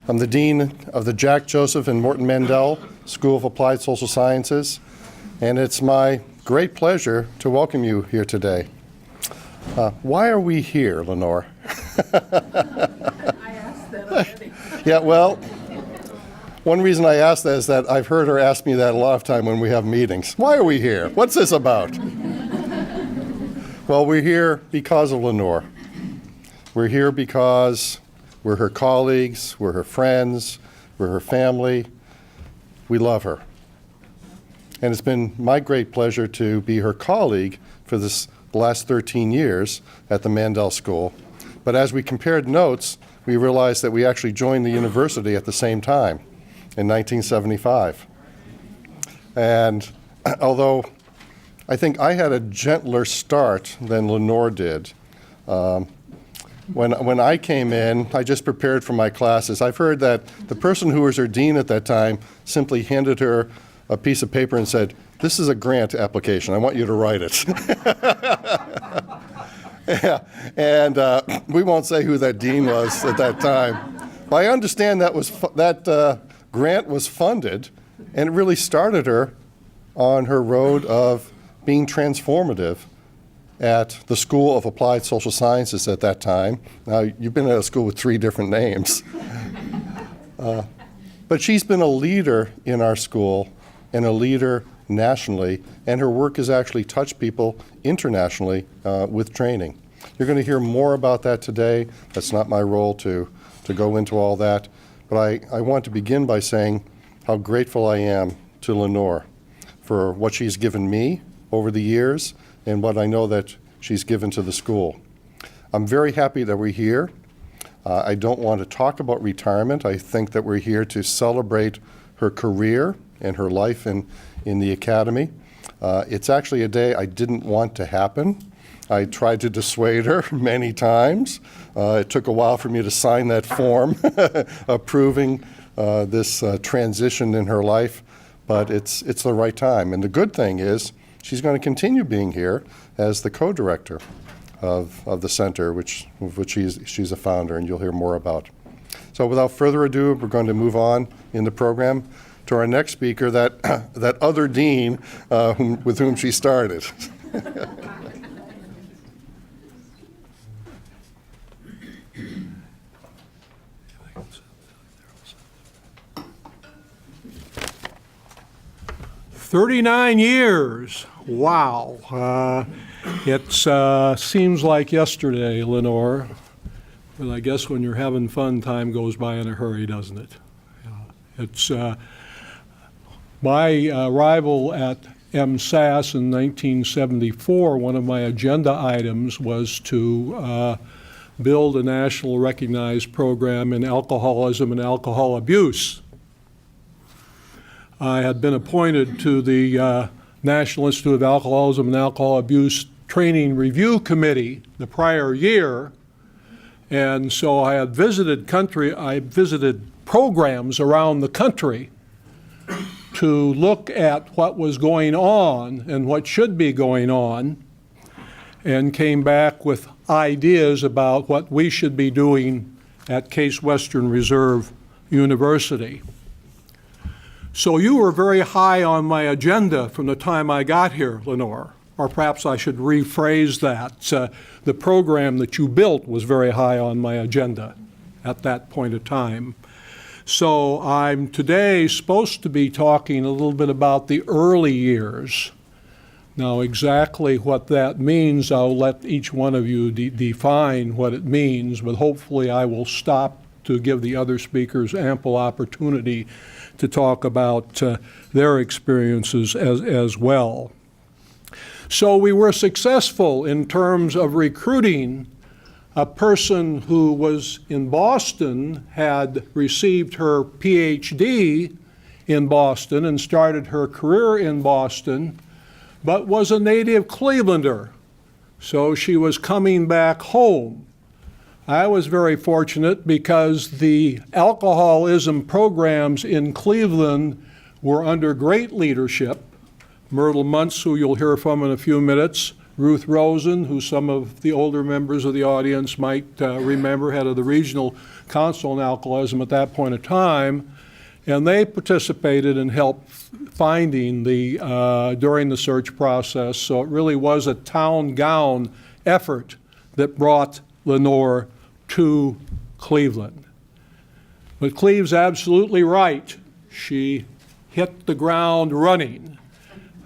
I'm the Dean of the Jack Joseph and Morton Mandel School of Applied Social Sciences, and it's my great pleasure to welcome you here today. Why are we here, Lenore? I asked that already. Yeah, well, one reason I asked that is that I've heard her ask me that a lot of time when we have meetings. Why are we here? What's this about? Well, we're here because of Lenore. We're here because we're her colleagues, we're her friends, we're her family. We love her. And it's been my great pleasure to be her colleague for the last 13 years at the Mandel School. But as we compared notes, we realized that we actually joined the university at the same time in 1975. And although I think I had a gentler start than Lenore did, when I came in, I just prepared for my classes. I've heard that the person who was her dean at that time simply handed her a piece of paper and said, "This is a grant application. I want you to write it." Yeah. And we won't say who that dean was at that time. But I understand that grant was funded, and it really started her on her road of being transformative at the School of Applied Social Sciences at that time. Now, you've been at a school with 3 different names. But she's been a leader in our school and a leader nationally, and her work has actually touched people internationally with training. You're going to hear more about that today. That's not my role to go into all that. But I want to begin by saying how grateful I am to Lenore for what she's given me over the years and what I know that she's given to the school. I'm very happy that we're here. I don't want to talk about retirement. I think that we're here to celebrate her career and her life in the academy. It's actually a day I didn't want to happen. I tried to dissuade her many times. It took a while for me to sign that form approving this transition in her life, but it's the right time. And the good thing is she's going to continue being here as the co-director of the center, of which she's a founder, and you'll hear more about. So without further ado, we're going to move on in the program to our next speaker, that other dean with whom she started. "39 years. Wow. It seems like yesterday, Lenore, but I guess when you're having fun, time goes by in a hurry, doesn't it? It's my arrival at MSSA in 1974. One of my agenda items was to build a national recognized program in alcoholism and alcohol abuse. I had been appointed to the National Institute of Alcoholism and Alcohol Abuse Training Review Committee the prior year, and so I visited programs around the country to look at what was going on and what should be going on, and came back with ideas about what we should be doing at Case Western Reserve University. So you were very high on my agenda from the time I got here, Lenore, or perhaps I should rephrase that. The program that you built was very high on my agenda at that point of time. So I'm today supposed to be talking a little bit about the early years. Now, exactly what that means, I'll let each one of you define what it means, but hopefully I will stop to give the other speakers ample opportunity to talk about their experiences as well. So we were successful in terms of recruiting a person who was in Boston, had received her PhD in Boston and started her career in Boston, but was a native Clevelander. So she was coming back home. I was very fortunate because the alcoholism programs in Cleveland were under great leadership. Myrtle Muntz, who you'll hear from in a few minutes, Ruth Rosen, who some of the older members of the audience might remember, head of the Regional Council on Alcoholism at that point in time, and they participated and helped finding during the search process. So it really was a town gown effort that brought Lenore to Cleveland. But Cleve's absolutely right. She hit the ground running.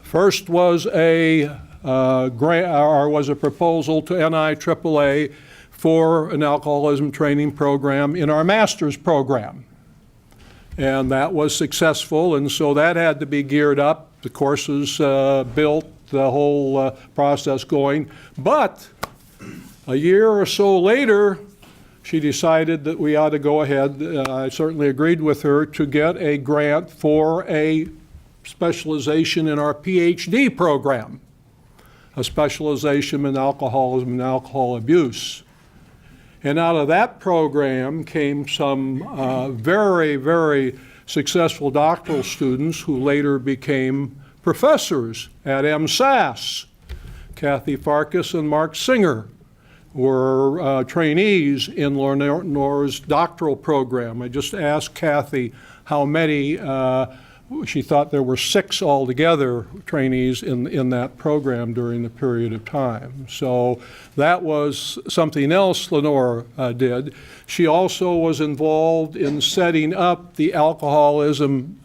First was a proposal to NIAAA for an alcoholism training program in our master's program. And that was successful, and so that had to be geared up, the courses built, the whole process going. But a year or so later, she decided that we ought to go ahead, I certainly agreed with her, to get a grant for a specialization in our PhD program, a specialization in alcoholism and alcohol abuse. And out of that program came some very, very successful doctoral students who later became professors at MSSA. Kathy Farkas and Mark Singer were trainees in Lenore's doctoral program. I just asked Kathy how many. She thought there were 6 altogether trainees in that program during the period of time. So that was something else Lenore did. She also was involved in setting up the alcoholism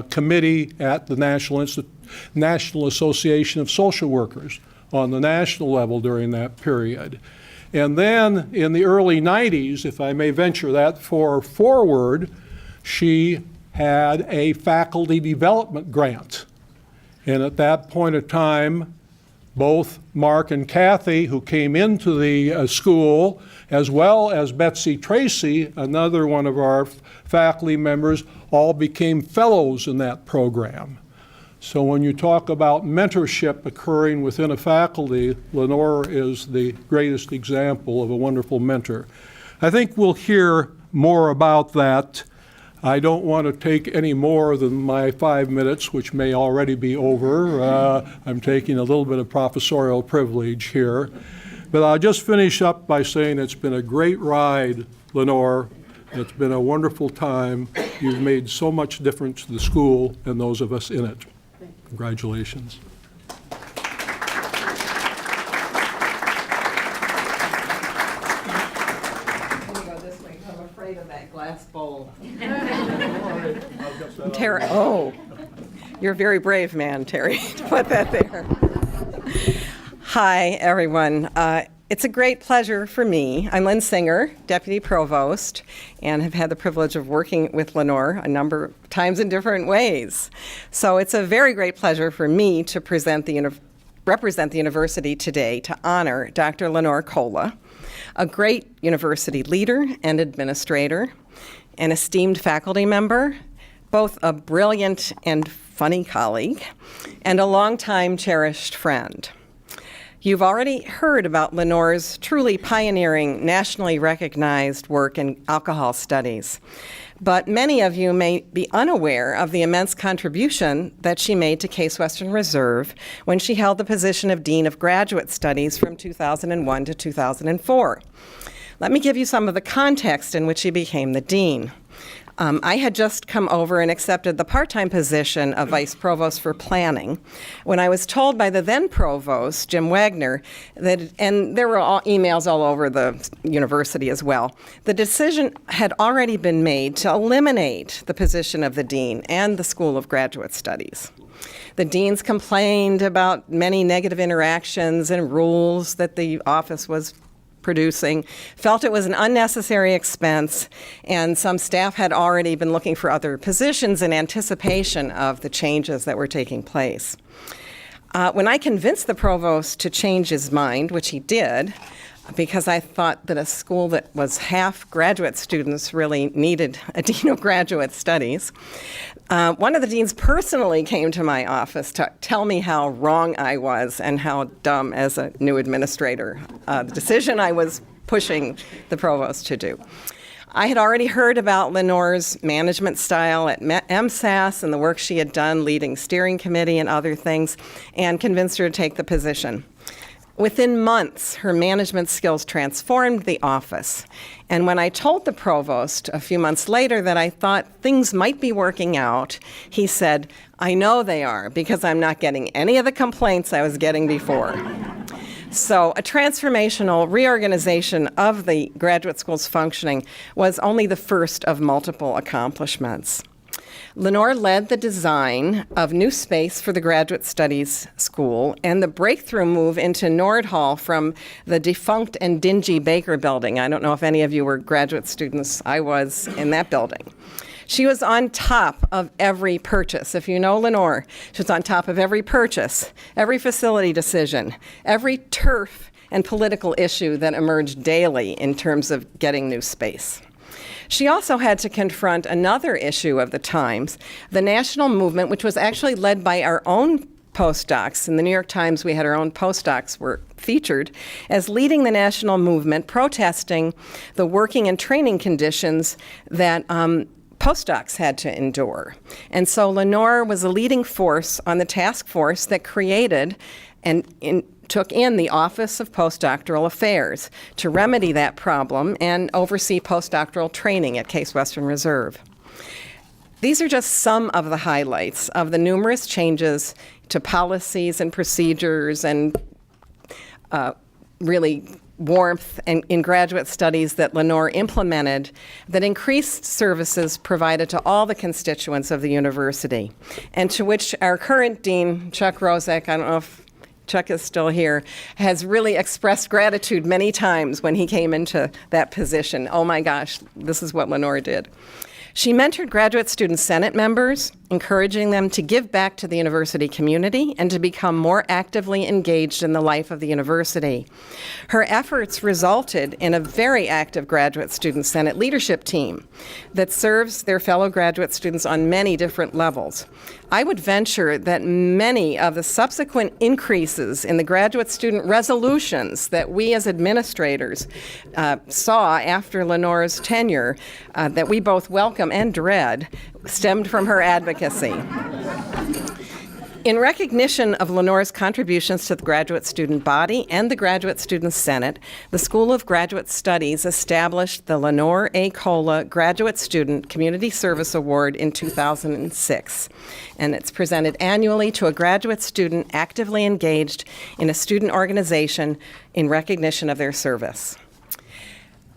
committee at the National Association of Social Workers on the national level during that period. And then in the early 90s, if I may venture that forward, she had a faculty development grant. And at that point of time, both Mark and Kathy, who came into the school, as well as Betsy Tracy, another one of our faculty members, all became fellows in that program. So when you talk about mentorship occurring within a faculty, Lenore is the greatest example of a wonderful mentor. I think we'll hear more about that. I don't want to take any more than my 5 minutes, which may already be over. I'm taking a little bit of professorial privilege here. But I'll just finish up by saying it's been a great ride, Lenore. It's been a wonderful time. You've made so much difference to the school and those of us in it. Congratulations. Of that glass bowl. Terry, oh, you're a very brave man, Terry, to put that there. Hi, everyone. It's a great pleasure for me. I'm Lynn Singer, Deputy Provost, and have had the privilege of working with Lenore a number of times in different ways. So it's a very great pleasure for me to represent the university today to honor Dr. Lenore Kola, a great university leader and administrator, an esteemed faculty member, both a brilliant and funny colleague, and a longtime cherished friend. You've already heard about Lenore's truly pioneering, nationally recognized work in alcohol studies, but many of you may be unaware of the immense contribution that she made to Case Western Reserve when she held the position of Dean of Graduate Studies from 2001 to 2004. Let me give you some of the context in which she became the dean. I had just come over and accepted the part-time position of Vice Provost for Planning when I was told by the then Provost, Jim Wagner, and there were emails all over the university as well, the decision had already been made to eliminate the position of the dean and the School of Graduate Studies. The deans complained about many negative interactions and rules that the office was producing, felt it was an unnecessary expense, and some staff had already been looking for other positions in anticipation of the changes that were taking place. When I convinced the provost to change his mind, which he did, because I thought that a school that was half graduate students really needed a dean of graduate studies, one of the deans personally came to my office to tell me how wrong I was and how dumb as a new administrator, the decision I was pushing the provost to do. I had already heard about Lenore's management style at MSSA and the work she had done leading steering committee and other things, and convinced her to take the position. Within months, her management skills transformed the office. And when I told the provost a few months later that I thought things might be working out, he said, "I know they are, because I'm not getting any of the complaints I was getting before." So a transformational reorganization of the graduate school's functioning was only the first of multiple accomplishments. Lenore led the design of new space for the Graduate Studies School and the breakthrough move into Nord Hall from the defunct and dingy Baker Building. I don't know if any of you were graduate students. I was in that building. She was on top of every purchase. If you know Lenore, she was on top of every purchase, every facility decision, every turf and political issue that emerged daily in terms of getting new space. She also had to confront another issue of the times, the national movement, which was actually led by our own postdocs. In the New York Times, we had our own postdocs were featured as leading the national movement, protesting the working and training conditions that postdocs had to endure. And so Lenore was a leading force on the task force that created and took in the Office of Postdoctoral Affairs to remedy that problem and oversee postdoctoral training at Case Western Reserve. These are just some of the highlights of the numerous changes to policies and procedures and really warmth in graduate studies that Lenore implemented that increased services provided to all the constituents of the university, and to which our current dean, Chuck Rozek, I don't know if Chuck is still here, has really expressed gratitude many times when he came into that position. Oh my gosh, this is what Lenore did. She mentored graduate student senate members, encouraging them to give back to the university community and to become more actively engaged in the life of the university. Her efforts resulted in a very active graduate student senate leadership team that serves their fellow graduate students on many different levels. I would venture that many of the subsequent increases in the graduate student resolutions that we as administrators saw after Lenore's tenure, that we both welcome and dread, stemmed from her advocacy. In recognition of Lenore's contributions to the graduate student body and the Graduate Student Senate, the School of Graduate Studies established the Lenore A. Kola Graduate Student Community Service Award in 2006. And it's presented annually to a graduate student actively engaged in a student organization in recognition of their service.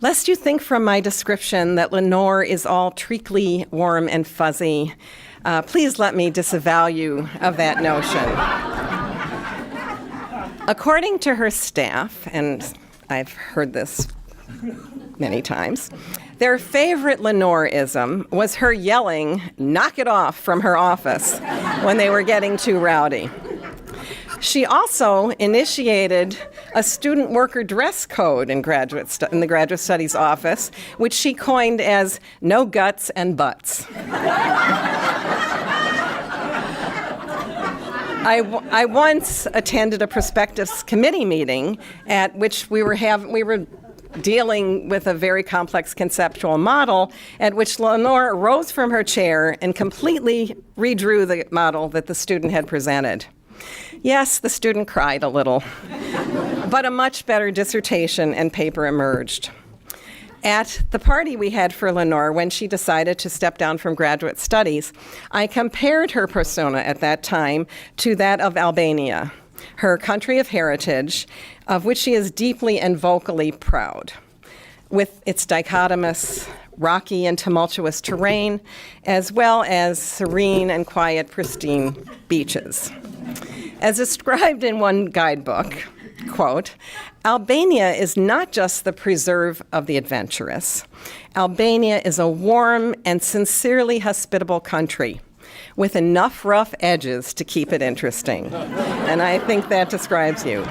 Lest you think from my description that Lenore is all treacly, warm, and fuzzy, please let me disavow you of that notion. According to her staff, and I've heard this many times, their favorite Lenore-ism was her yelling, "Knock it off," from her office when they were getting too rowdy. She also initiated a student worker dress code in the Graduate Studies office, which she coined as "no guts and butts." I once attended a prospectus committee meeting at which we were dealing with a very complex conceptual model, at which Lenore rose from her chair and completely redrew the model that the student had presented. Yes, the student cried a little, but a much better dissertation and paper emerged. At the party we had for Lenore when she decided to step down from graduate studies, I compared her persona at that time to that of Albania, her country of heritage, of which she is deeply and vocally proud, with its dichotomous, rocky and tumultuous terrain, as well as serene and quiet, pristine beaches. As described in one guidebook, quote, "Albania is not just the preserve of the adventurous. Albania is a warm and sincerely hospitable country with enough rough edges to keep it interesting." And I think that describes you.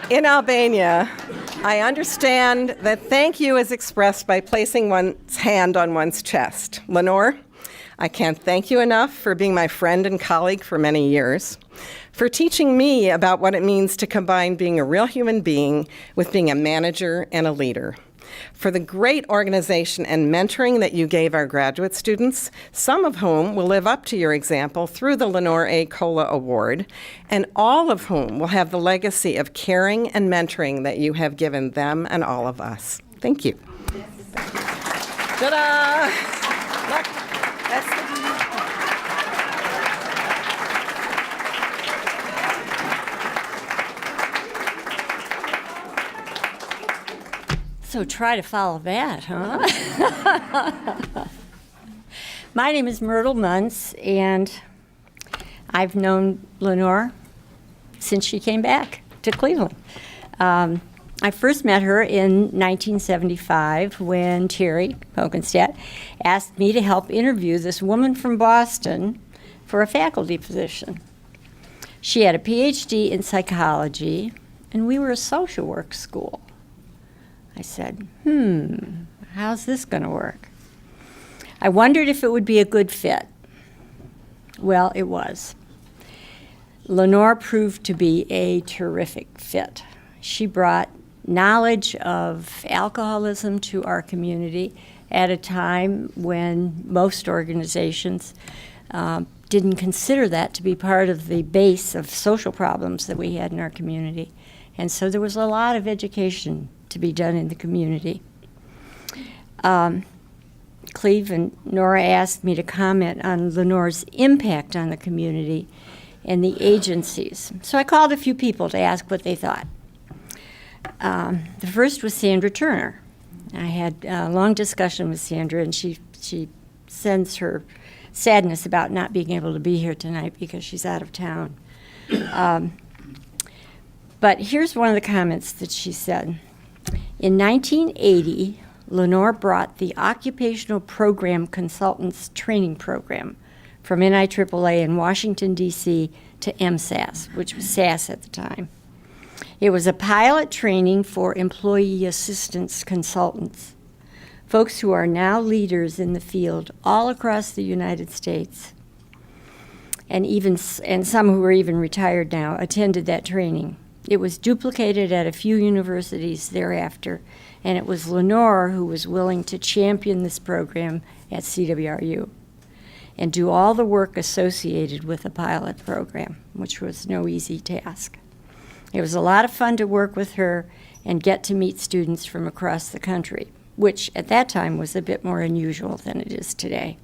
In Albania, I understand that thank you is expressed by placing one's hand on one's chest. Lenore, I can't thank you enough for being my friend and colleague for many years, for teaching me about what it means to combine being a real human being with being a manager and a leader. for the great organization and mentoring that you gave our graduate students, some of whom will live up to your example through the Lenore A. Kola Award, and all of whom will have the legacy of caring and mentoring that you have given them and all of us. Thank you. Ta-da! Look, that's the So try to follow that, huh? My name is Myrtle Muntz, and I've known Lenore since she came back to Cleveland. I first met her in 1975 when Terry Hokenstad asked me to help interview this woman from Boston for a faculty position. She had a PhD in psychology, and we were a social work school. I said, how's this going to work? I wondered if it would be a good fit. Well, it was. Lenore proved to be a terrific fit. She brought knowledge of alcoholism to our community at a time when most organizations didn't consider that to be part of the base of social problems that we had in our community. And so there was a lot of education to be done in the community. Cleve and Nora asked me to comment on Lenore's impact on the community and the agencies. So I called a few people to ask what they thought. The first was Sandra Turner. I had a long discussion with Sandra, and she sends her sadness about not being able to be here tonight because she's out of town. But here's one of the comments that she said. In 1980, Lenore brought the Occupational Program Consultants Training Program from NIAAA in Washington, D.C. to MSSA, which was SAS at the time. It was a pilot training for employee assistance consultants, folks who are now leaders in the field all across the United States, and some who are even retired now attended that training. It was duplicated at a few universities thereafter, and it was Lenore who was willing to champion this program at CWRU and do all the work associated with the pilot program, which was no easy task. It was a lot of fun to work with her and get to meet students from across the country, which at that time was a bit more unusual than it is today.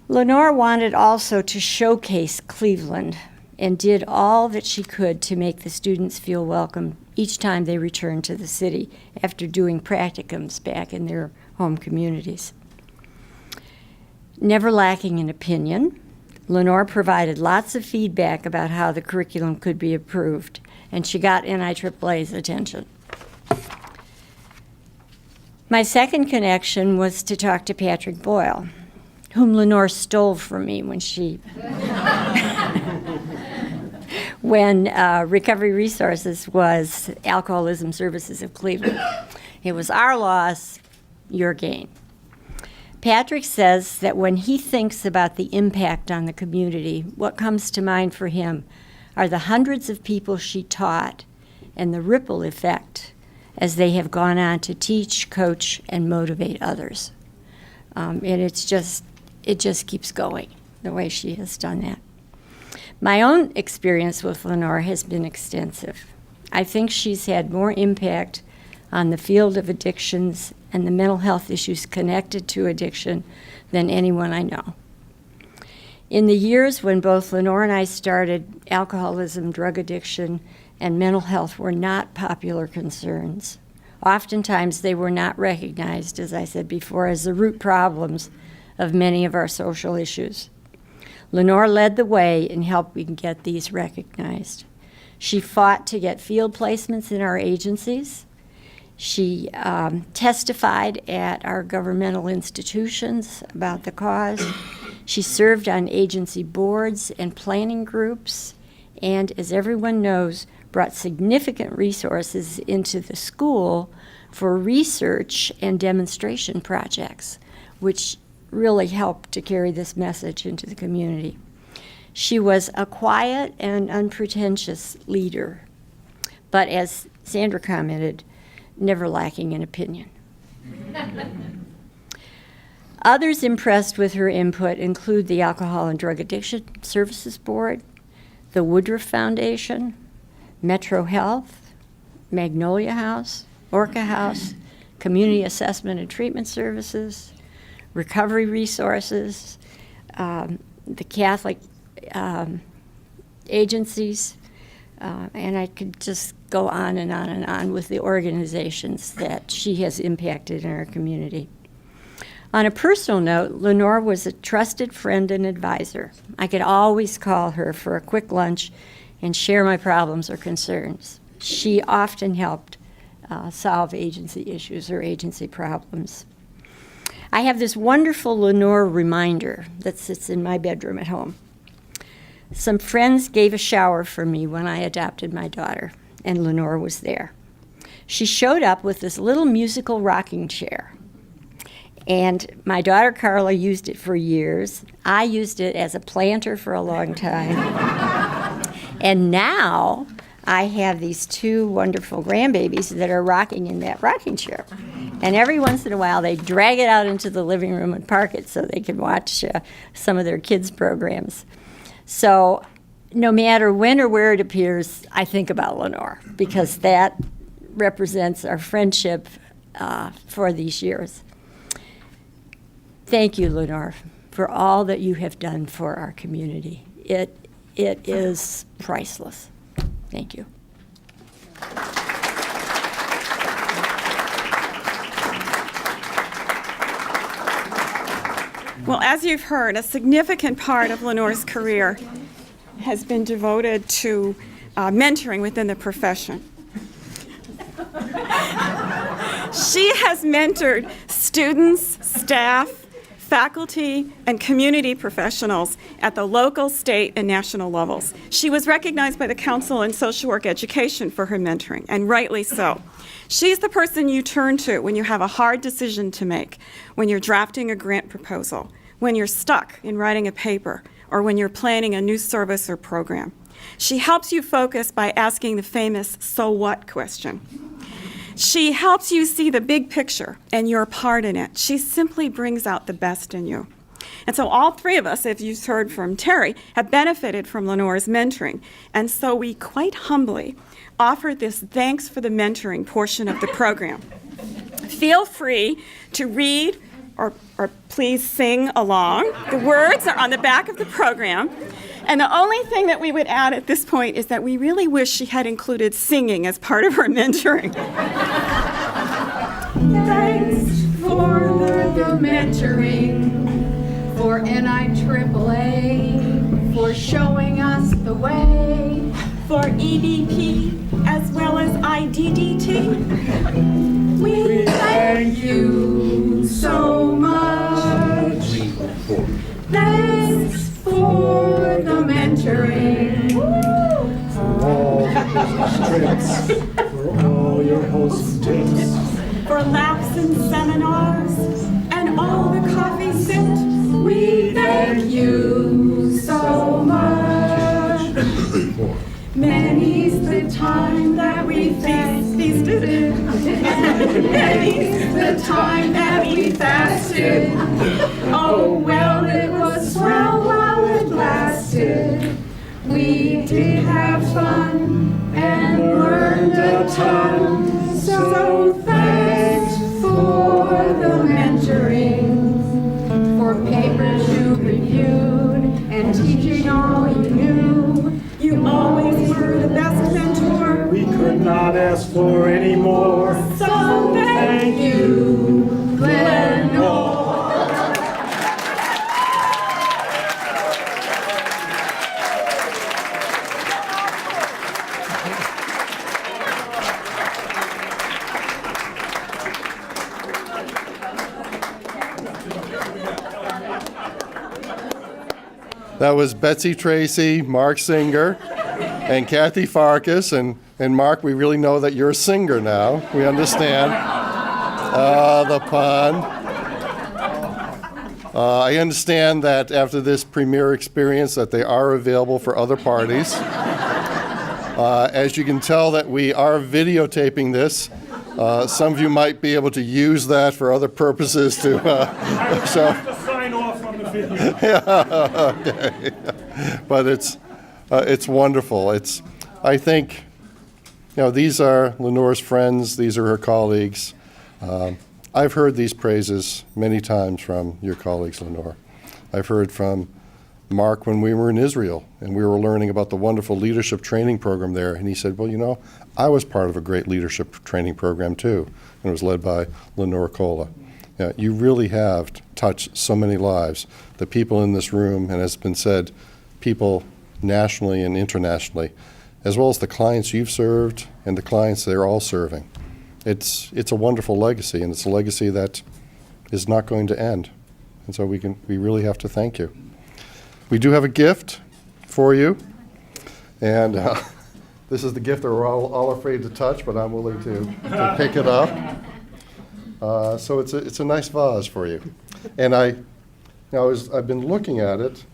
Lenore wanted also to showcase Cleveland and did all that she could to make the students feel welcome each time they returned to the city after doing practicums back in their home communities. Never lacking in opinion, Lenore provided lots of feedback about how the curriculum could be improved, and she got NIAAA's attention. My second connection was to talk to Patrick Boyle, whom Lenore stole from me when Recovery Resources was Alcoholism Services of Cleveland. It was our loss, your gain. Patrick says that when he thinks about the impact on the community, what comes to mind for him are the hundreds of people she taught and the ripple effect as they have gone on to teach, coach, and motivate others. And it just keeps going the way she has done that. My own experience with Lenore has been extensive. I think she's had more impact on the field of addictions and the mental health issues connected to addiction than anyone I know. In the years when both Lenore and I started, alcoholism, drug addiction, and mental health were not popular concerns. Oftentimes they were not recognized, as I said before, as the root problems of many of our social issues. Lenore led the way in helping get these recognized. She fought to get field placements in our agencies. She testified at our governmental institutions about the cause. She served on agency boards and planning groups, and as everyone knows, brought significant resources into the school for research and demonstration projects, which really helped to carry this message into the community. She was a quiet and unpretentious leader, but as Sandra commented, never lacking an opinion. Others impressed with her input include the Alcohol and Drug Addiction Services Board, the Woodruff Foundation, Metro Health, Magnolia House, Orca House, Community Assessment and Treatment Services, Recovery Resources, the Catholic agencies, and I could just go on and on and on with the organizations that she has impacted in our community. On a personal note, Lenore was a trusted friend and advisor. I could always call her for a quick lunch and share my problems or concerns. She often helped solve agency issues or agency problems. I have this wonderful Lenore reminder that sits in my bedroom at home. Some friends gave a shower for me when I adopted my daughter, and Lenore was there. She showed up with this little musical rocking chair. And my daughter Carla used it for years. I used it as a planter for a long time. And now I have these two wonderful grandbabies that are rocking in that rocking chair. And every once in a while they drag it out into the living room and park it so they can watch some of their kids' programs. So no matter when or where it appears, I think about Lenore because that represents our friendship for these years. Thank you, Lenore, for all that you have done for our community. It is priceless. Thank you. Well, as you've heard, a significant part of Lenore's career has been devoted to mentoring within the profession. She has mentored students, staff, faculty, and community professionals at the local, state, and national levels. She was recognized by the Council on Social Work Education for her mentoring, and rightly so. She's the person you turn to when you have a hard decision to make, when you're drafting a grant proposal, when you're stuck in writing a paper, or when you're planning a new service or program. She helps you focus by asking the famous "so what" question. She helps you see the big picture and your part in it. She simply brings out the best in you. And so all three of us, as you've heard from Terry, have benefited from Lenore's mentoring. And so we quite humbly offer this thanks for the mentoring portion of the program. Feel free to read or please sing along. The words are on the back of the program. And the only thing that we would add at this point is that we really wish she had included singing as part of her mentoring. Thanks for the mentoring, for NIAAA, for showing us the way, For EBP as well as IDDT, we thank you so much. Thanks for the mentoring. For all the business trips, for all your hosting tips, for laps and seminars, and all the coffee sipped. We thank you so much. Many's the time that we feasted. Many's the time that we fasted. Oh, well, it was swell while it lasted. We did have fun and learned a ton. So thanks for the mentoring, for papers you reviewed and teaching all you knew. You always were the best mentor. we could not ask for any more. So thank you, Lenore. That was Betsy Tracy, Mark Singer, and Kathy Farkas. And Mark, we really know that you're a singer now. We understand. The pun. I understand that after this premiere experience that they are available for other parties. As you can tell that we are videotaping this, Some of you might be able to use that for other purposes to, so. Sign off on the video. Okay. But it's wonderful. I think, these are Lenore's friends. These are her colleagues. I've heard these praises many times from your colleagues, Lenore. I've heard from Mark when we were in Israel and we were learning about the wonderful leadership training program there. And he said, well, I was part of a great leadership training program too. And it was led by Lenore Kola. You really have touched so many lives. The people in this room, and as has been said, people nationally and internationally, as well as the clients you've served and the clients they're all serving. It's a wonderful legacy, and it's a legacy that is not going to end. And so we really have to thank you. We do have a gift for you, and this is the gift that we're all afraid to touch, but I'm willing to pick it up. So it's a nice vase for you. And I've been looking at it,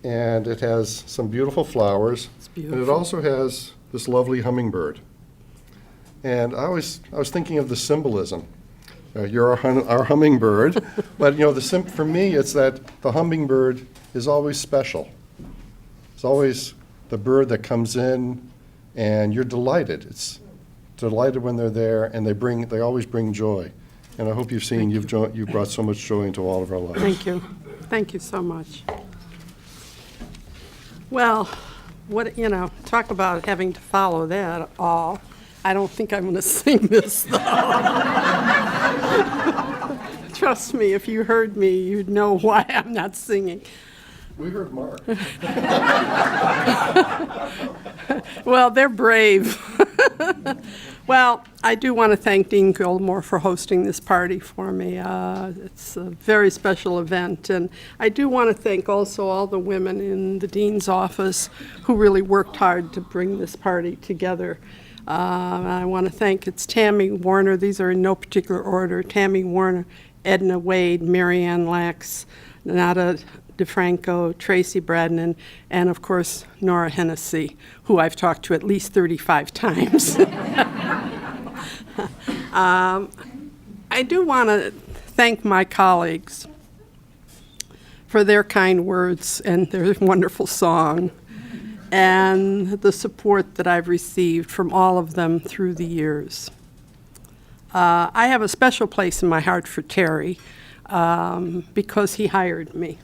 and it has some beautiful flowers. It's beautiful. And it also has this lovely hummingbird. And I was thinking of the symbolism. You're our hummingbird, but for me, it's that the hummingbird is always special. It's always the bird that comes in, and you're delighted. It's delighted when they're there, and they always bring joy. And I hope you've seen you've brought so much joy into all of our lives. Thank you so much. Well, talk about having to follow that all. I don't think I'm going to sing this, though. Trust me, if you heard me, you'd know why I'm not singing. We heard Mark. Well, they're brave. Well, I do want to thank Dean Gilmore for hosting this party for me. It's a very special event, and I do want to thank also all the women in the Dean's office who really worked hard to bring this party together. I want to thank, it's Tammy Warner, these are in no particular order, Tammy Warner, Edna Wade, Marianne Lax, Nada DeFranco, Tracy Bradnan, and of course Nora Hennessy, who I've talked to at least 35 times. I do want to thank my colleagues for their kind words and their wonderful song, and the support that I've received from all of them through the years. I have a special place in my heart for Terry because he hired me.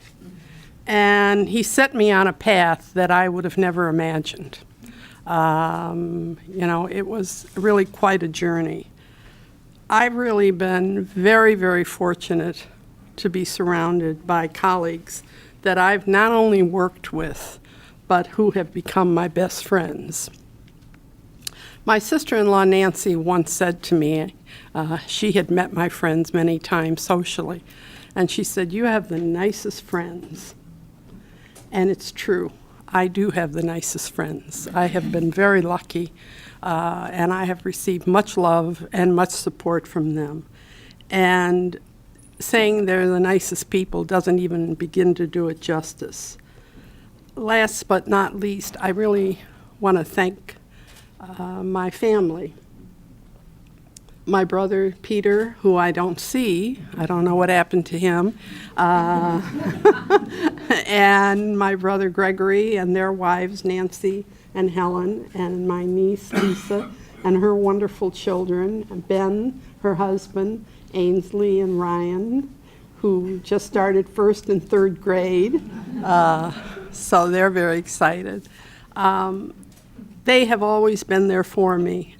And he set me on a path that I would have never imagined. It was really quite a journey. I've really been very, very fortunate to be surrounded by colleagues that I've not only worked with, but who have become my best friends. My sister-in-law Nancy once said to me, she had met my friends many times socially, and she said, "You have the nicest friends." And it's true. I do have the nicest friends. I have been very lucky, and I have received much love and much support from them. And saying they're the nicest people doesn't even begin to do it justice. Last but not least, I really want to thank my family. My brother Peter, who I don't see, I don't know what happened to him, and my brother Gregory and their wives Nancy and Helen, and my niece Lisa and her wonderful children, Ben, her husband, Ainsley and Ryan, who just started first and third grade, so they're very excited. They have always been there for me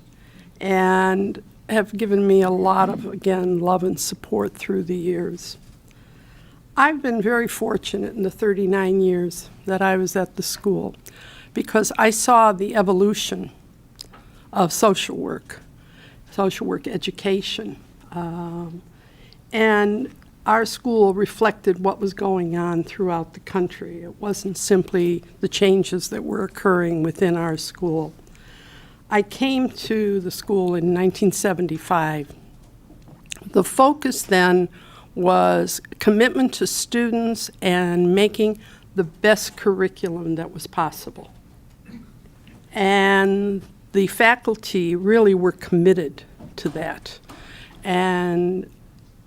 and have given me a lot of, again, love and support through the years. I've been very fortunate in the 39 years that I was at the school because I saw the evolution of social work education. And our school reflected what was going on throughout the country. It wasn't simply the changes that were occurring within our school. I came to the school in 1975. The focus then was commitment to students and making the best curriculum that was possible. And the faculty really were committed to that. And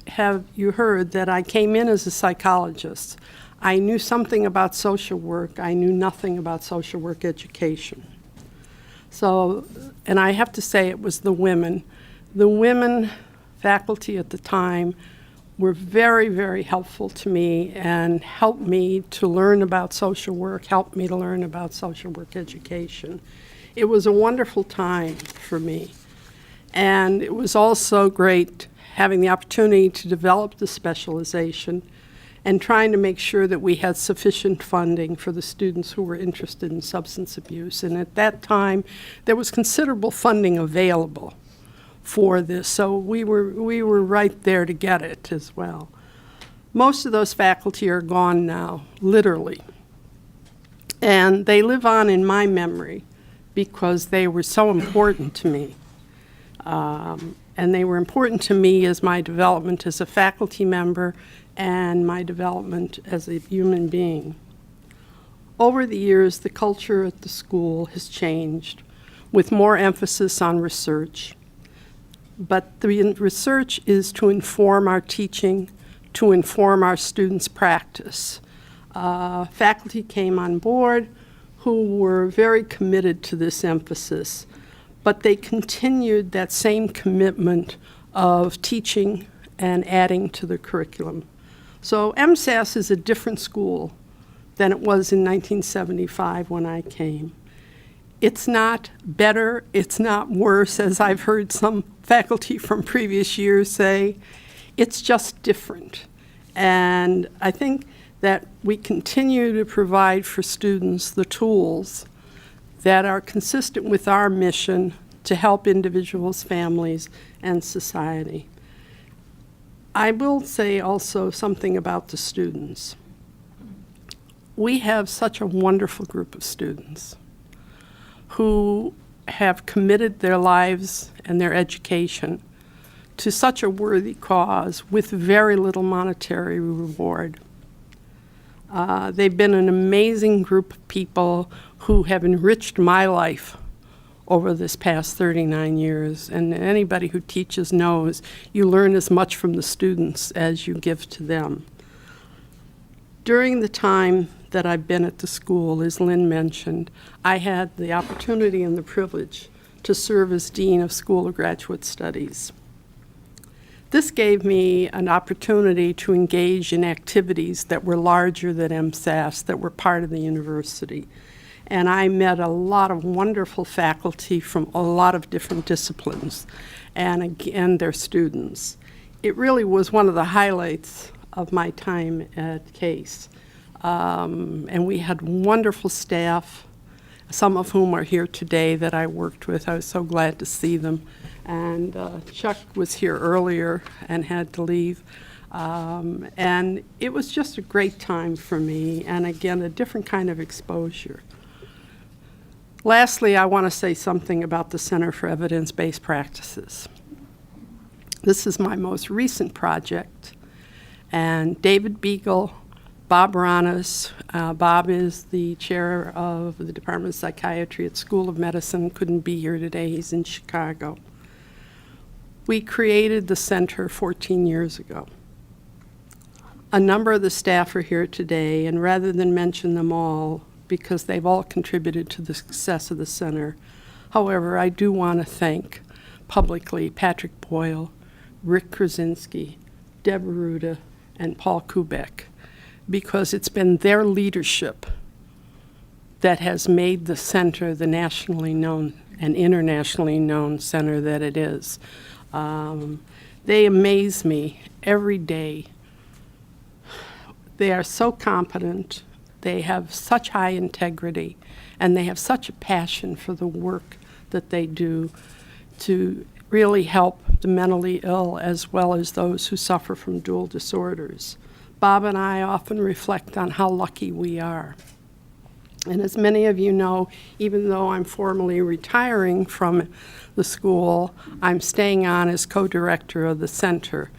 have you heard that I came in as a psychologist? I knew something about social work. I knew nothing about social work education. So, and I have to say it was the women. The women faculty at the time were very, very helpful to me and helped me to learn about social work, helped me to learn about social work education. It was a wonderful time for me. And it was also great having the opportunity to develop the specialization and trying to make sure that we had sufficient funding for the students who were interested in substance abuse. And at that time, there was considerable funding available for this, so we were right there to get it as well. Most of those faculty are gone now, literally. And they live on in my memory because they were so important to me. And they were important to me as my development as a faculty member and my development as a human being. Over the years, the culture at the school has changed with more emphasis on research. But the research is to inform our teaching, to inform our students' practice. Faculty came on board who were very committed to this emphasis, but they continued that same commitment of teaching and adding to the curriculum. So MSSA is a different school than it was in 1975 when I came. It's not better, it's not worse, as I've heard some faculty from previous years say. It's just different. And I think that we continue to provide for students the tools that are consistent with our mission to help individuals, families, and society. I will say also something about the students. We have such a wonderful group of students who have committed their lives and their education to such a worthy cause with very little monetary reward. They've been an amazing group of people who have enriched my life over this past 39 years. And anybody who teaches knows you learn as much from the students as you give to them. During the time that I've been at the school, as Lynn mentioned, I had the opportunity and the privilege to serve as Dean of School of Graduate Studies. This gave me an opportunity to engage in activities that were larger than MSSA, that were part of the university. And I met a lot of wonderful faculty from a lot of different disciplines and their students. It really was one of the highlights of my time at Case. And we had wonderful staff, some of whom are here today that I worked with. I was so glad to see them. And Chuck was here earlier and had to leave. And it was just a great time for me, and again, a different kind of exposure. Lastly, I want to say something about the Center for Evidence-Based Practices. This is my most recent project, and David Beagle, Bob Ranas, Bob is the chair of the Department of Psychiatry at School of Medicine, couldn't be here today, he's in Chicago. We created the center 14 years ago. A number of the staff are here today, and rather than mention them all, because they've all contributed to the success of the center, however, I do want to thank publicly Patrick Boyle, Rick Krasinski, Deb Ruda, and Paul Kubek, because it's been their leadership that has made the center the nationally known and internationally known center that it is. They amaze me every day. They are so competent, they have such high integrity, and they have such a passion for the work that they do to really help the mentally ill as well as those who suffer from dual disorders. Bob and I often reflect on how lucky we are. And as many of you know, even though I'm formally retiring from the school, I'm staying on as co-director of the center.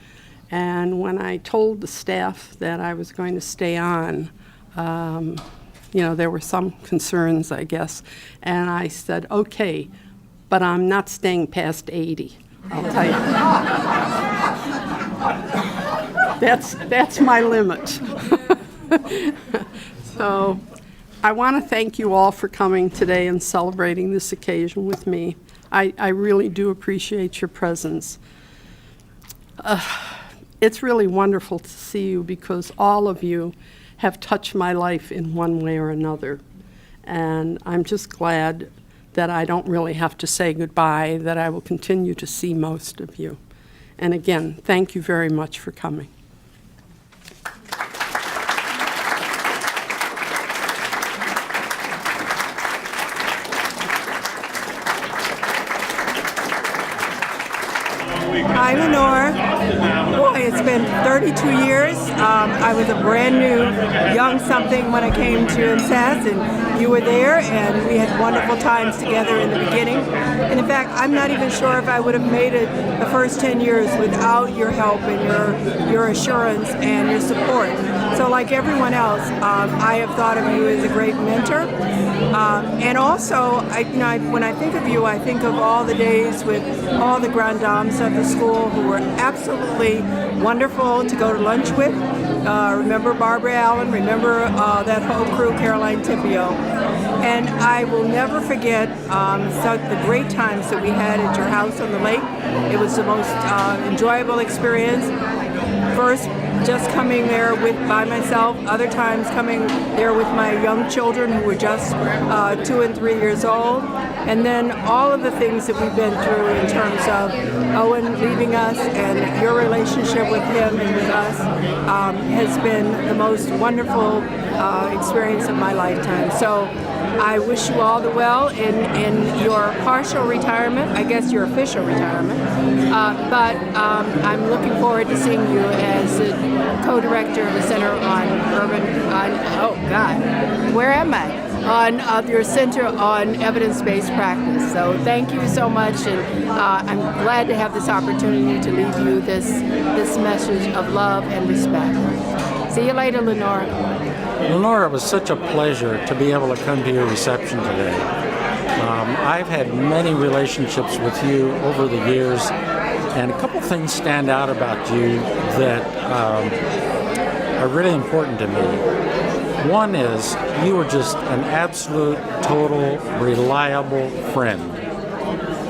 And when I told the staff that I was going to stay on, there were some concerns, I guess. And I said, okay, but I'm not staying past 80. I'll tell you. That's my limit. So I want to thank you all for coming today and celebrating this occasion with me. I really do appreciate your presence. It's really wonderful to see you because all of you have touched my life in one way or another. And I'm just glad that I don't really have to say goodbye, that I will continue to see most of you. And again, thank you very much for coming. Hi, Lenore. Boy, it's been 32 years. I was a brand new young something when I came to MSSA, and you were there, and we had wonderful times together in the beginning. And in fact, I'm not even sure if I would have made it the first 10 years without your help and your assurance and your support. So like everyone else, I have thought of you as a great mentor. And also, when I think of you, I think of all the days with all the grand dames of the school who were absolutely wonderful to go to lunch with. Remember Barbara Allen, remember that whole crew, Caroline Tipio. And I will never forget the great times that we had at your house on the lake. It was the most enjoyable experience. First, just coming there by myself, other times coming there with my young children who were just 2 and 3 years old. And then all of the things that we've been through in terms of Owen leaving us and your relationship with him and with us has been the most wonderful experience of my lifetime. So I wish you all the well in your partial retirement, I guess your official retirement, but I'm looking forward to seeing you as the co-director of the Center on on your Center on Evidence-Based Practice. So thank you so much, and I'm glad to have this opportunity to leave you this message of love and respect. See you later, Lenore. Lenore, it was such a pleasure to be able to come to your reception today. I've had many relationships with you over the years, and a couple things stand out about you that are really important to me. One is you were just an absolute, total, reliable friend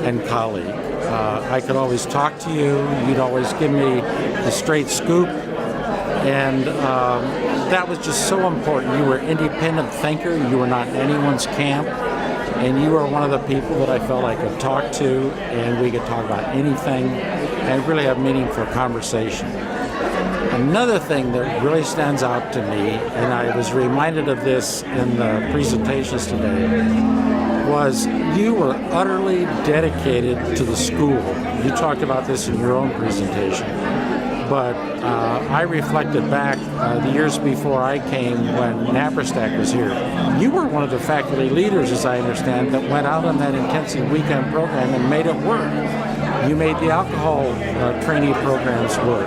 and colleague. I could always talk to you. You'd always give me the straight scoop. And that was just so important. You were an independent thinker. You were not in anyone's camp. And you were one of the people that I felt I could talk to, and we could talk about anything and really have meaningful conversation. Another thing that really stands out to me, and I was reminded of this in the presentations today, was you were utterly dedicated to the school. You talked about this in your own presentation. But I reflected back the years before I came when Napastack was here. You were one of the faculty leaders, as I understand, that went out on that intensive weekend program and made it work. You made the alcohol trainee programs work.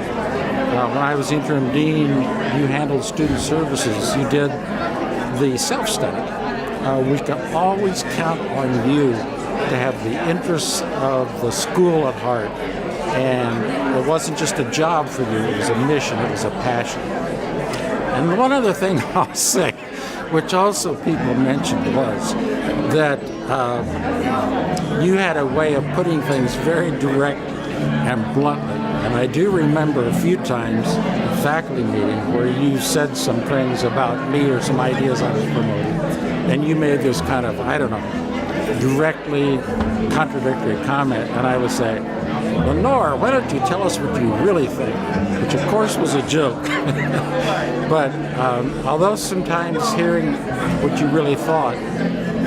When I was interim dean, you handled student services. You did the self-study. We can always count on you to have the interests of the school at heart. And it wasn't just a job for you, it was a mission, it was a passion. And one other thing I'll say, which also people mentioned, was that you had a way of putting things very direct and bluntly. And I do remember a few times at faculty meeting where you said some things about me or some ideas I was promoting, and you made this kind of, I don't know, directly contradictory comment, and I would say, Lenore, why don't you tell us what you really think? Which of course was a joke. But although sometimes hearing what you really thought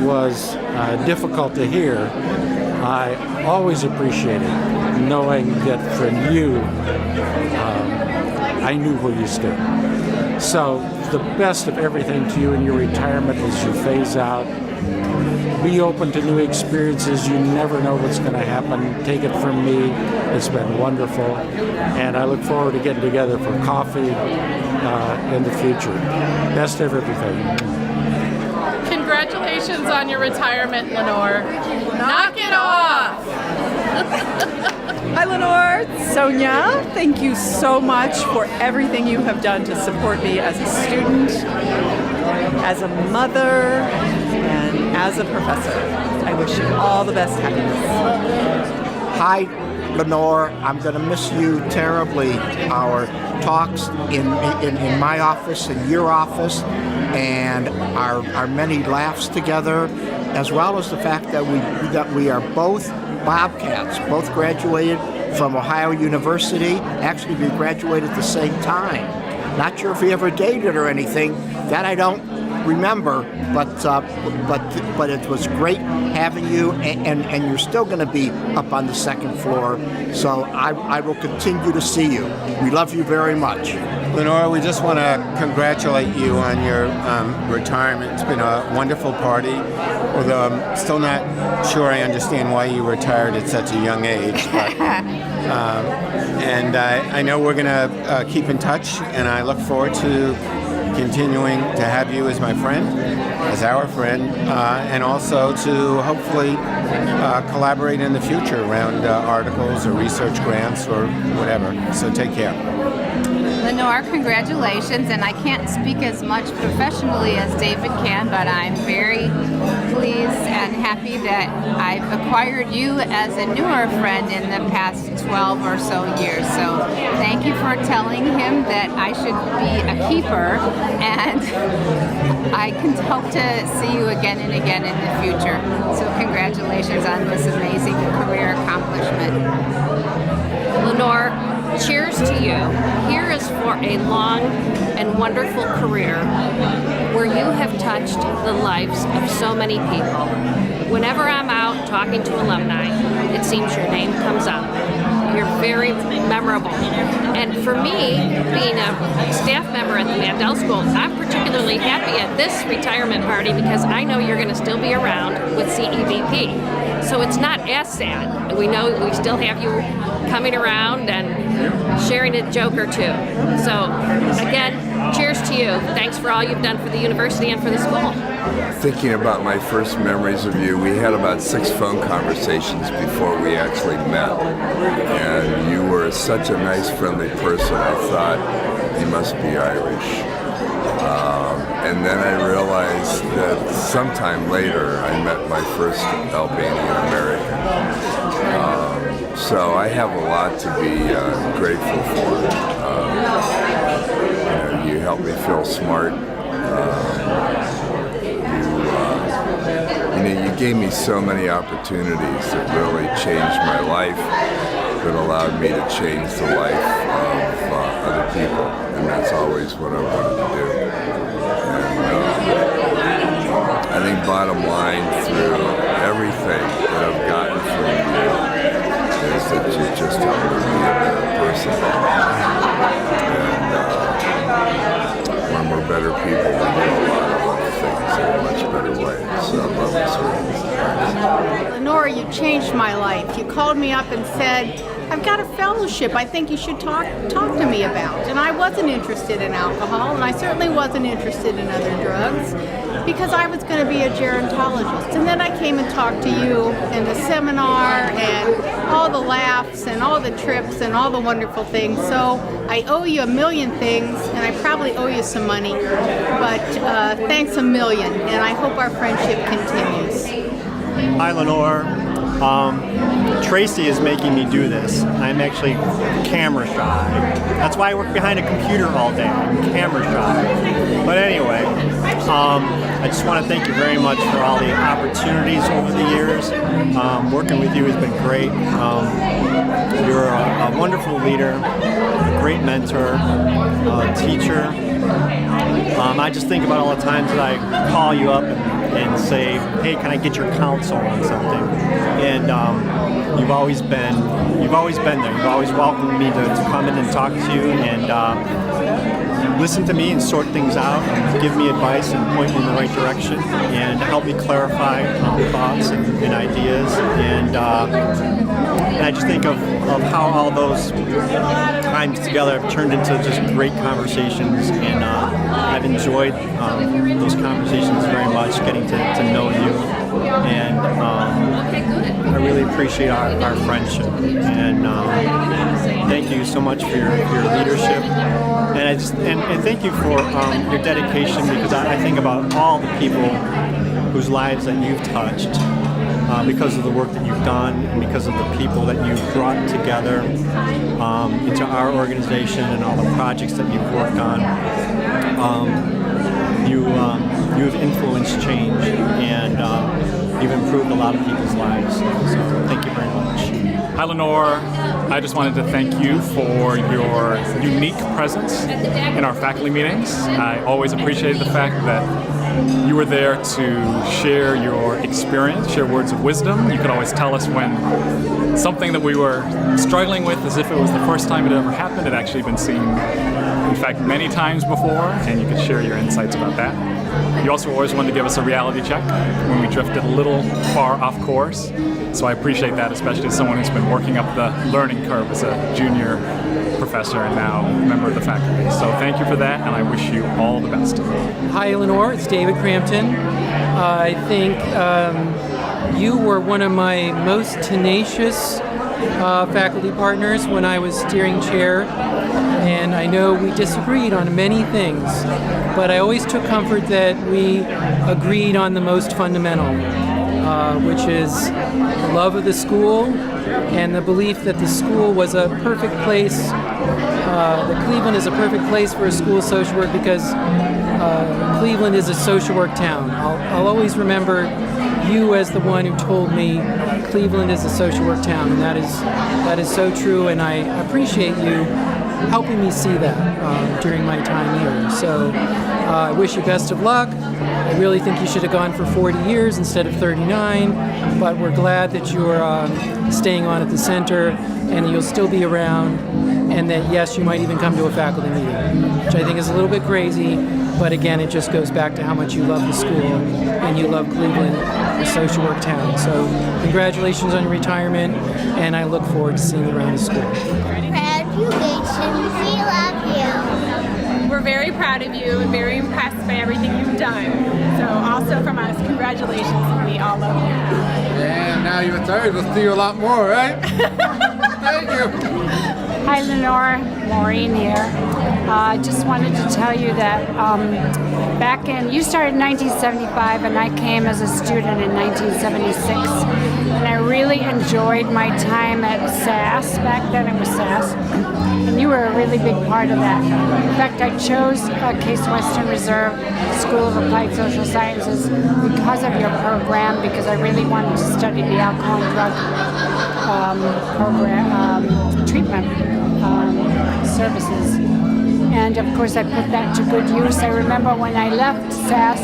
was difficult to hear, I always appreciated knowing that from you, I knew where you stood. So the best of everything to you in your retirement as you phase out. Be open to new experiences. You never know what's going to happen. Take it from me. It's been wonderful. And I look forward to getting together for coffee in the future. Best of everything. Congratulations on your retirement, Lenore. Knock it off! Sonia, thank you so much for everything you have done to support me as a student, as a mother, and as a professor. I wish you all the best happiness. Hi, Lenore. I'm going to miss you terribly. Our talks in my office, in your office, and our many laughs together, as well as the fact that we are both Bobcats, both graduated from Ohio University. Actually, we graduated at the same time. Not sure if we ever dated or anything. That I don't remember, but it was great having you, and you're still going to be up on the second floor, so I will continue to see you. We love you very much. Lenore, we just want to congratulate you on your retirement. It's been a wonderful party, although I'm still not sure I understand why you retired at such a young age. But, and I know we're going to keep in touch, and I look forward to continuing to have you as my friend, as our friend, and also to hopefully collaborate in the future around articles or research grants or whatever. So take care. Lenore, congratulations, and I can't speak as much professionally as David can, but I'm very pleased and happy that I've acquired you as a newer friend in the past 12 or so years. So thank you for telling him that I should be a keeper, and I can hope to see you again and again in the future. So congratulations on this amazing career accomplishment. Lenore, cheers to you. Here is for a long and wonderful career where you have touched the lives of so many people. Whenever I'm out talking to alumni, it seems your name comes up. You're very memorable. And for me, being a staff member at the Mandel School, I'm particularly happy at this retirement party because I know you're going to still be around with CEVP. So it's not as sad. We know we still have you coming around and sharing a joke or two. So again, cheers to you. Thanks for all you've done for the university and for the school. Thinking about my first memories of you, we had about 6 phone conversations before we actually met. And you were such a nice, friendly person. I thought, you must be Irish. And then I realized that sometime later I met my first Albanian American. So I have a lot to be grateful for. You helped me feel smart. You gave me so many opportunities that really changed my life, that allowed me to change the life of other people, and that's always what I wanted to do. And I think bottom line through everything that I've gotten from you is that you just helped me be a better person. And when we're better people, we do a lot of other things in a much better way. So I love this work. Lenore, you changed my life. You called me up and said, I've got a fellowship I think you should talk to me about. And I wasn't interested in alcohol, and I certainly wasn't interested in other drugs, because I was going to be a gerontologist. And then I came and talked to you in the seminar, and all the laughs and all the trips and all the wonderful things. So I owe you a million things, and I probably owe you some money, but thanks a million, and I hope our friendship continues. Hi, Lenore. Tracy is making me do this. I'm actually camera shy. That's why I work behind a computer all day. I'm camera shy. But anyway, I just want to thank you very much for all the opportunities over the years. Working with you has been great. You're a wonderful leader, a great mentor, teacher. I just think about all the times that I call you up and say, hey, can I get your counsel on something? And you've always been there. You've always welcomed me to come in and talk to you and listen to me and sort things out and give me advice and point me in the right direction and help me clarify thoughts and ideas. And I just think of how all those times together have turned into just great conversations, and I've enjoyed those conversations very much, getting to know you, and I really appreciate our friendship, and thank you so much for your leadership, and thank you for your dedication, because I think about all the people whose lives that you've touched because of the work that you've done and because of the people that you've brought together into our organization and all the projects that you've worked on. You've influenced change, and you've improved a lot of people's lives. So thank you very much. Hi, Lenore. I just wanted to thank you for your unique presence in our faculty meetings. I always appreciated the fact that you were there to share your experience, share words of wisdom. You could always tell us when something that we were struggling with, as if it was the first time it ever happened, had actually been seen, in fact, many times before, and you could share your insights about that. You also always wanted to give us a reality check when we drifted a little far off course. So I appreciate that, especially as someone who's been working up the learning curve as a junior professor and now member of the faculty. So thank you for that, and I wish you all the best. Hi, Lenore. It's David Crampton. I think you were one of my most tenacious faculty partners when I was steering chair, and I know we disagreed on many things, but I always took comfort that we agreed on the most fundamental, which is the love of the school and the belief that the school was a perfect place, that Cleveland is a perfect place for a school of social work, because Cleveland is a social work town. I'll always remember you as the one who told me Cleveland is a social work town, and that is so true, and I appreciate you helping me see that during my time here. So I wish you best of luck. I really think you should have gone for 40 years instead of 39, but we're glad that you're staying on at the center and you'll still be around, and that yes, you might even come to a faculty meeting, which I think is a little bit crazy, but again, it just goes back to how much you love the school and you love Cleveland, the social work town. So congratulations on your retirement, and I look forward to seeing you around the school. Congratulations, we love you. We're very proud of you and very impressed by everything you've done. So also from us, congratulations, we all love you. Yeah, now you're retired, we'll see you a lot more, right? Thank you. Hi, Lenore. Maureen here. Just wanted to tell you that you started in 1975 and I came as a student in 1976. And I really enjoyed my time at SAS. Back then it was SAS. And you were a really big part of that. In fact, I chose Case Western Reserve School of Applied Social Sciences because of your program, because I really wanted to study the alcohol and drug program, treatment services. And of course I put that to good use. I remember when I left SAS,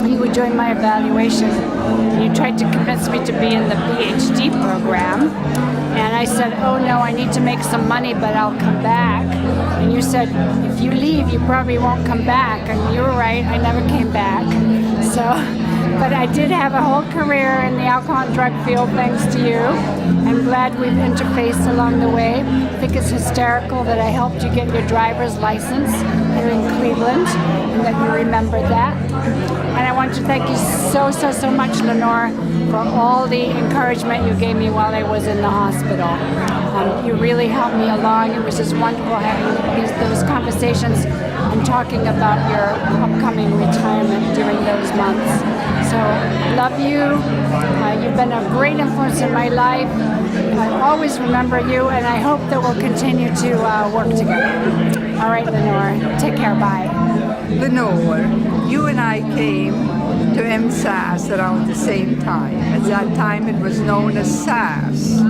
you were doing my evaluation, and you tried to convince me to be in the PhD program. And I said, oh no, I need to make some money, but I'll come back. And you said, if you leave, you probably won't come back. And you were right, I never came back. But I did have a whole career in the alcohol and drug field thanks to you. I'm glad we've interfaced along the way. I think it's hysterical that I helped you get your driver's license here in Cleveland, and that you remembered that. And I want to thank you so much, Lenore, for all the encouragement you gave me while I was in the hospital. You really helped me along. It was just wonderful having those conversations and talking about your upcoming retirement during those months. So, love you. You've been a great influence in my life. I always remember you, and I hope that we'll continue to work together. All right, Lenore. Take care. Bye. Lenore, you and I came to MSSA around the same time. At that time, it was known as SAS.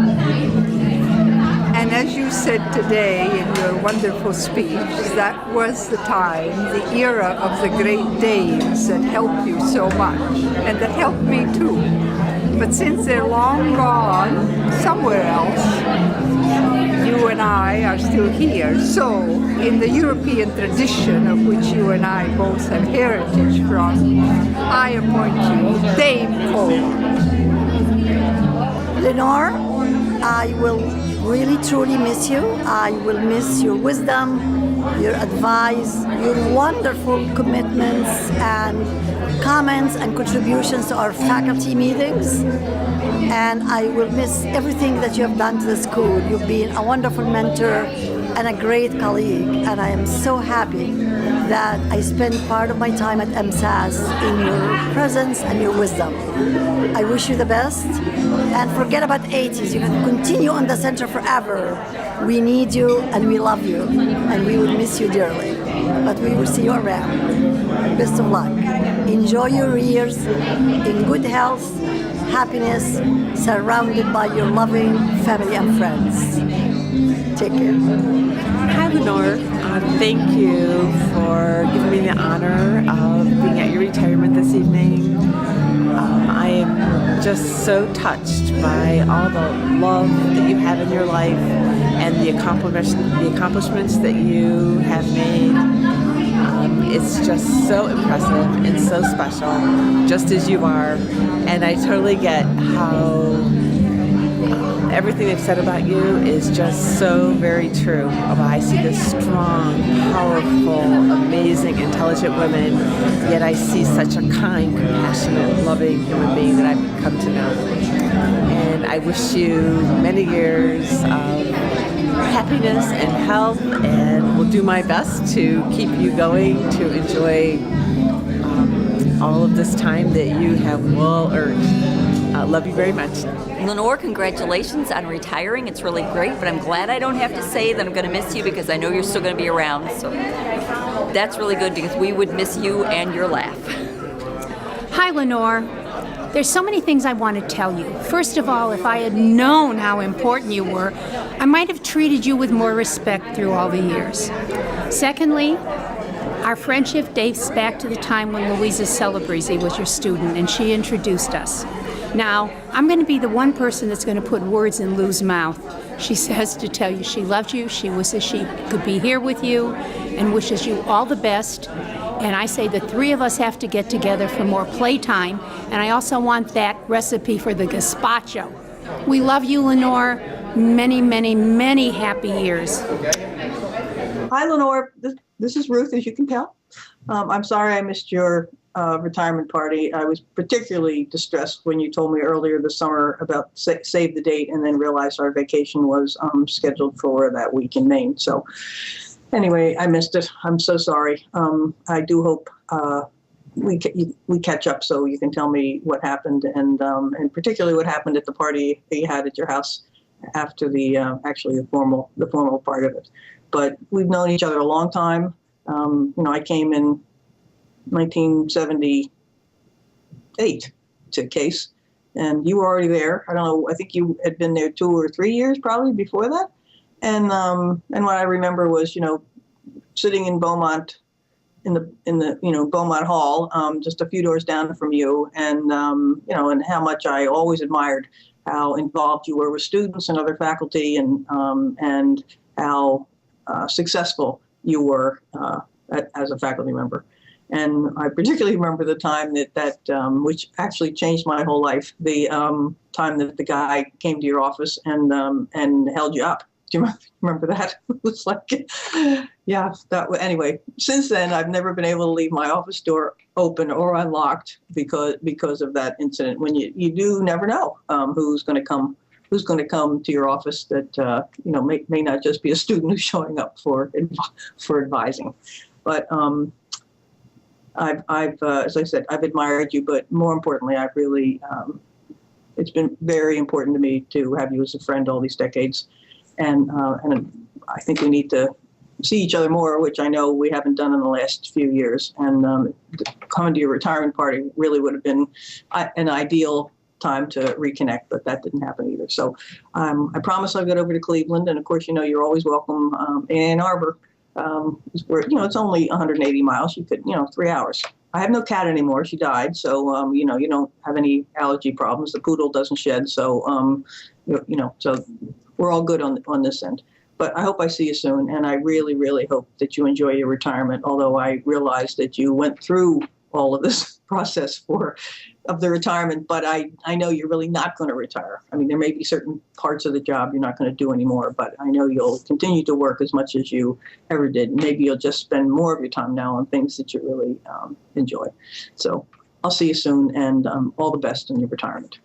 And as you said today in your wonderful speech, that was the time, the era of the great days that helped you so much, and that helped me too. But since they're long gone somewhere else, you and I are still here. So, in the European tradition of which you and I both have heritage from, I appoint you Dame Kola. Lenore, I will really truly miss you. I will miss your wisdom, your advice, your wonderful commitments, and comments and contributions to our faculty meetings. And I will miss everything that you have done to the school. You've been a wonderful mentor and a great colleague. And I am so happy that I spent part of my time at MSSA in your presence and your wisdom. I wish you the best. And forget about 80s. You can continue on the center forever. We need you and we love you. And we will miss you dearly. But we will see you around. Best of luck. Enjoy your years in good health, happiness, surrounded by your loving family and friends. Take care. Hi, Lenore. Thank you for giving me the honor of being at your retirement this evening. I am just so touched by all the love that you have in your life and the accomplishments that you have made. It's just so impressive and so special, just as you are. And I totally get how everything they've said about you is just so very true. I see this strong, powerful, amazing, intelligent woman, yet I see such a kind, compassionate, loving human being that I've come to know. And I wish you many years of happiness and health, and will do my best to keep you going to enjoy all of this time that you have well earned. Love you very much. Lenore, congratulations on retiring. It's really great, but I'm glad I don't have to say that I'm going to miss you because I know you're still going to be around. So that's really good because we would miss you and your laugh. Hi, Lenore. There's so many things I want to tell you. First of all, if I had known how important you were, I might have treated you with more respect through all the years. Secondly, our friendship dates back to the time when Louisa Celebrezzi was your student and she introduced us. Now, I'm going to be the one person that's going to put words in Lou's mouth. She says to tell you she loves you, she wishes she could be here with you, and wishes you all the best. And I say the three of us have to get together for more playtime, and I also want that recipe for the gazpacho. We love you, Lenore. Many, many, many happy years. Hi, Lenore. This is Ruth, as you can tell. I'm sorry I missed your retirement party. I was particularly distressed when you told me earlier this summer about save the date and then realized our vacation was scheduled for that week in Maine. So anyway, I missed it. I'm so sorry. I do hope we catch up so you can tell me what happened and particularly what happened at the party that you had at your house after the actually the formal part of it. But we've known each other a long time. I came in 1978 to Case, and you were already there. I don't know. I think you had been there 2 or 3 years probably before that. And what I remember was, sitting in Beaumont, in the Beaumont Hall, just a few doors down from you, and and how much I always admired how involved you were with students and other faculty, and how successful you were as a faculty member. And I particularly remember the time that which actually changed my whole life, the time that the guy came to your office and held you up. Do you remember that? It was like, yeah, anyway, since then, I've never been able to leave my office door open or unlocked because of that incident. When you do never know who's going to come to your office that may not just be a student who's showing up for advising. But I've as I said, I've admired you, but more importantly, I've really it's been very important to me to have you as a friend all these decades, and I think we need to see each other more, which I know we haven't done in the last few years. And coming to your retirement party really would have been an ideal time to reconnect, but that didn't happen either. So I promise I'll get over to Cleveland, and of course, you're always welcome in Ann Arbor. Where it's only 180 miles. You could 3 hours. I have no cat anymore. She died, so you don't have any allergy problems. The poodle doesn't shed, so so we're all good on this end. But I hope I see you soon, and I really, really hope that you enjoy your retirement. Although I realize that you went through all of this process of the retirement, but I know you're really not going to retire. I mean, there may be certain parts of the job you're not going to do anymore, but I know you'll continue to work as much as you ever did. Maybe you'll just spend more of your time now on things that you really enjoy. So I'll see you soon, and all the best in your retirement.